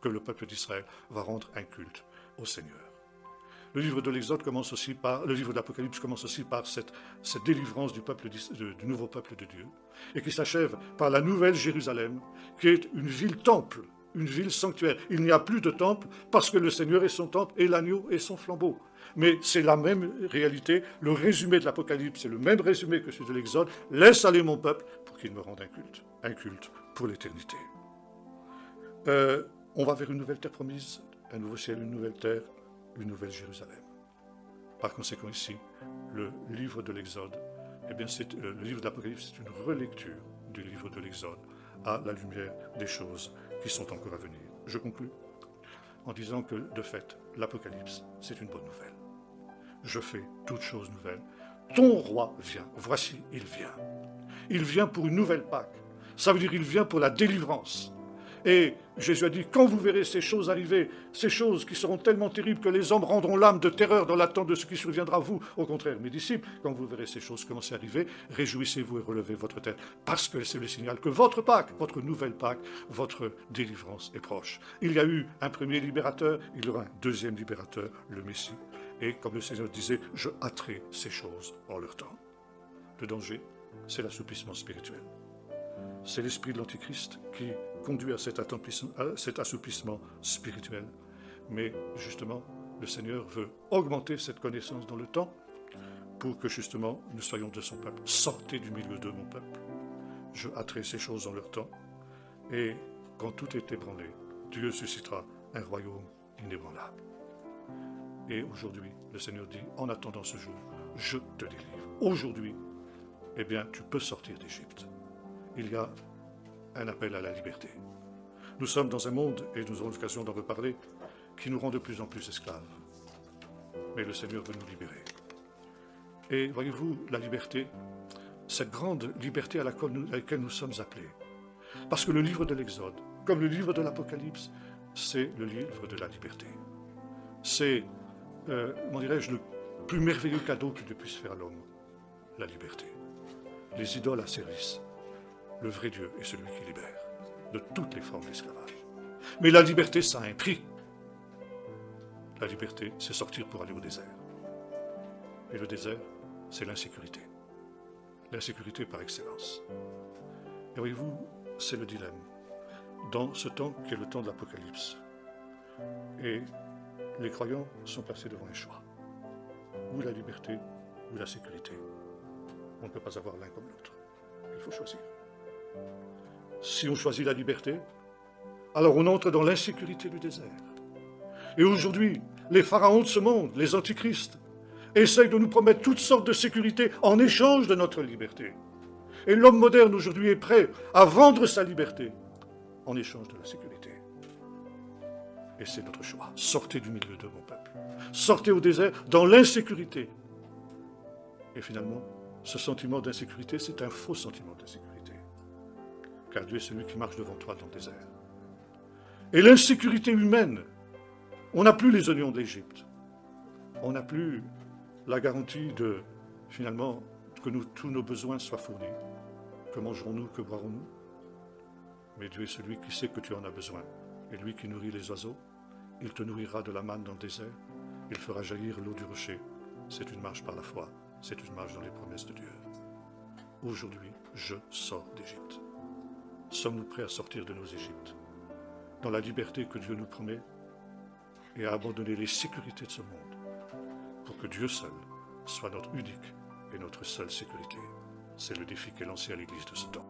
que le peuple d'Israël va rendre un culte au Seigneur. Le livre de l'Exode commence aussi par, le livre de l'Apocalypse commence aussi par cette délivrance du nouveau peuple de Dieu, et qui s'achève par la nouvelle Jérusalem, qui est une ville-temple, une ville sanctuaire. Il n'y a plus de temple parce que le Seigneur est son temple et l'agneau est son flambeau. Mais c'est la même réalité. Le résumé de l'Apocalypse, c'est le même résumé que celui de l'Exode. Laisse aller mon peuple pour qu'il me rende un culte pour l'éternité. On va vers une nouvelle terre promise, un nouveau ciel, une nouvelle terre, une nouvelle Jérusalem. Par conséquent ici, le livre de l'Exode, eh bien le livre de l'Apocalypse, c'est une relecture du livre de l'Exode à la lumière des choses qui sont encore à venir. Je conclus en disant que, de fait, l'Apocalypse, c'est une bonne nouvelle. Je fais toute chose nouvelle. Ton roi vient. Voici, il vient. Il vient pour une nouvelle Pâque. Ça veut dire qu'il vient pour la délivrance. Et Jésus a dit, quand vous verrez ces choses arriver, ces choses qui seront tellement terribles que les hommes rendront l'âme de terreur dans l'attente de ce qui surviendra à vous. Au contraire, mes disciples, quand vous verrez ces choses commencer à arriver, réjouissez-vous et relevez votre tête, parce que c'est le signal que votre Pâque, votre nouvelle Pâque, votre délivrance est proche. Il y a eu un premier libérateur, il y aura un deuxième libérateur, le Messie. Et comme le Seigneur disait, je hâterai ces choses en leur temps. Le danger, c'est l'assouplissement spirituel. C'est l'esprit de l'Antichrist qui conduit à cet assouplissement spirituel. Mais justement, le Seigneur veut augmenter cette connaissance dans le temps pour que justement nous soyons de son peuple. Sortez du milieu de mon peuple. Je hâterai ces choses en leur temps. Et quand tout est ébranlé, Dieu suscitera un royaume inébranlable. Et aujourd'hui, le Seigneur dit, en attendant ce jour, je te délivre. Aujourd'hui, eh bien, tu peux sortir d'Égypte. Il y a un appel à la liberté. Nous sommes dans un monde, et nous aurons l'occasion d'en reparler, qui nous rend de plus en plus esclaves. Mais le Seigneur veut nous libérer. Et voyez-vous, la liberté, cette grande liberté à laquelle nous sommes appelés. Parce que le livre de l'Exode, comme le livre de l'Apocalypse, c'est le livre de la liberté. C'est, comment dirais-je, le plus merveilleux cadeau que Dieu puisse faire à l'homme, la liberté. Les idoles asservissent. Le vrai Dieu est celui qui libère de toutes les formes d'esclavage. Mais la liberté, ça a un prix. La liberté, c'est sortir pour aller au désert. Et le désert, c'est l'insécurité. L'insécurité par excellence. Et voyez-vous, c'est le dilemme. Dans ce temps qui est le temps de l'Apocalypse, et les croyants sont placés devant un choix. Ou la liberté, ou la sécurité. On ne peut pas avoir l'un comme l'autre. Il faut choisir. Si on choisit la liberté, alors on entre dans l'insécurité du désert. Et aujourd'hui, les pharaons de ce monde, les antichrists, essayent de nous promettre toutes sortes de sécurité en échange de notre liberté. Et l'homme moderne aujourd'hui est prêt à vendre sa liberté en échange de la sécurité. Et c'est notre choix. Sortez du milieu de mon peuple. Sortez au désert dans l'insécurité. Et finalement, ce sentiment d'insécurité, c'est un faux sentiment d'insécurité. Car Dieu est celui qui marche devant toi dans le désert. Et l'insécurité humaine, on n'a plus les oignons de l'Égypte. On n'a plus la garantie de, finalement, que tous nos besoins soient fournis. Que mangerons-nous, que boirons-nous? Mais Dieu est celui qui sait que tu en as besoin. Et lui qui nourrit les oiseaux, il te nourrira de la manne dans le désert. Il fera jaillir l'eau du rocher. C'est une marche par la foi. C'est une marche dans les promesses de Dieu. Aujourd'hui, je sors d'Égypte. Sommes-nous prêts à sortir de nos Égyptes, dans la liberté que Dieu nous promet, et à abandonner les sécurités de ce monde, pour que Dieu seul soit notre unique et notre seule sécurité? C'est le défi qu'est lancé à l'Église de ce temps.